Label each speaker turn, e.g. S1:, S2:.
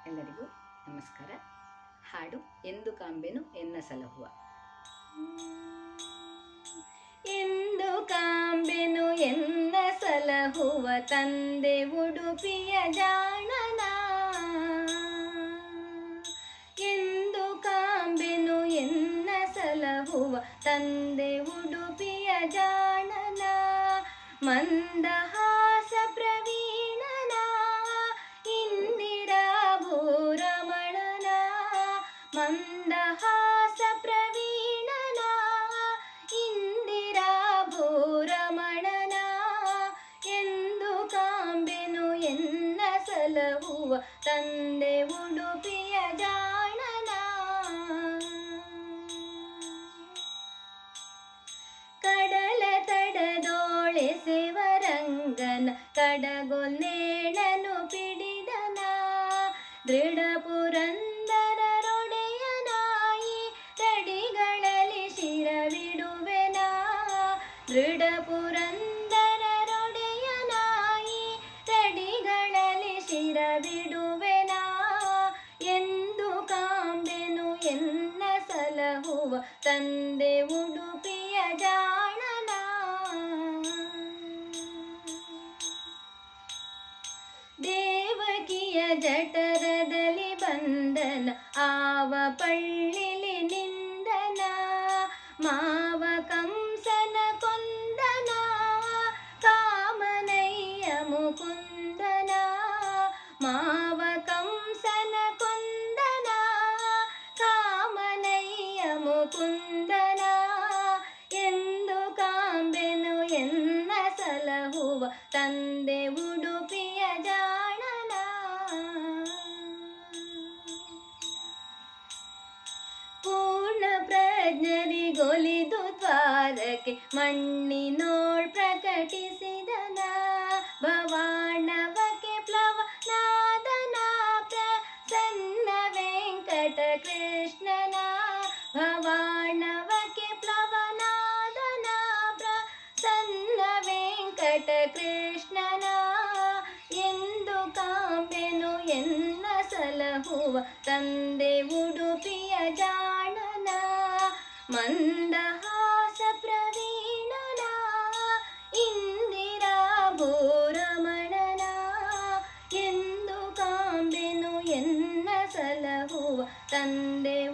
S1: ಎಲ್ಲರಿಗೂ ನಮಸ್ಕಾರ. ಹಾಡು ಎಂದು ಕಾಂಬೆನು ಎನ್ನ ಸಲಹುವ. ಎಂದು ಕಾಂಬೆನು ಎನ್ನ ಸಲಹುವ ತಂದೆ ಉಡುಪಿಯ ಜಾಣನ. ಎಂದು ಕಾಂಬೆನು ಎನ್ನ ಸಲಹುವ ತಂದೆ ಉಡುಪಿಯ ಜಾಣನ. ಮಂದಹಾಸ ಪ್ರವೀಣನ ಇಂದಿರಾ ಭೂರಮಣನ. ಮಂದಹಾಸ ಪ್ರವೀಣನ ಇಂದಿರಾ ಭೂರಮಣನ. ಎಂದು ಕಾಂಬೆನು ಎನ್ನ ಸಲಹುವ ತಂದೆ ಉಡುಪಿಯ ಜಾಣನ. ಕಡಲ ತಡದೋಳೆಸೆವರಂಗನ ಕಡಗೊಲ್ಲೇಳನು ಪಿಡಿದನ. ದೃಢ ಪುರಂದರರೊಡೆಯನಾಯಿ ತಡಿಗಳಲ್ಲಿ ಶಿರವಿಡುವೆನ. ದೃಢ ಪುರಂದರರೊಡೆಯನಾಯಿ ತಡಿಗಳಲ್ಲಿ ಶಿರವಿಡುವೆನ. ಎಂದು ಕಾಂಬೆನು ಎನ್ನ ಸಲಹುವ ತಂದೆ ಉಡುಪಿಯ ಜಾಣನ. ದೇವಕಿಯ ಜಠರದಲ್ಲಿ ಬಂದನ ಆವ ಪಳ್ಳಿಲಿ ನಿಂದನ. ಮಾವ ಕಂಸನ ಕೊಂದನ ಕಾಮನಯ್ಯ ಮುಕುಂದನ. ಮಾವ ಕಂಸನ ಕೊಂದನ ಕಾಮನಯ್ಯ ಮುಕುಂದನ. ಎಂದು ಕಾಂಬೆನು ಎನ್ನ ಸಲಹುವ ತಂದೆ ಉಡುಪಿಯ ಜಾಣನ. ಪೂರ್ಣ ಪ್ರಜ್ಞರಿಗೊಲಿದು ದ್ವಾರಕ್ಕೆ ಮಣ್ಣಿನೋಳ್ ಪ್ರಕಟಿಸಿದನ. ಭವಾಣವಕ್ಕೆ ಪ್ಲವನಾದನ ಪ್ರಸನ್ನ ವೆಂಕಟ ಕೃಷ್ಣನ. ಭವಾಣವಕ್ಕೆ ಪ್ಲವನಾದನ ಪ್ರಸನ್ನ ವೆಂಕಟ ಕೃಷ್ಣನ. ಎಂದು ಕಾಂಬೆನು ಎನ್ನ ಸಲಹುವ ತಂದೆ ಉಡುಪಿಯ ಜಾಣನ. ಮಂದಹಾಸ ಪ್ರವೀಣನ ಇಂದಿರಾ ಭೂರಮಣನ. ಎಂದು ಕಾಂಬೆನು ಎನ್ನ ಸಲಹುವ ತಂದೆ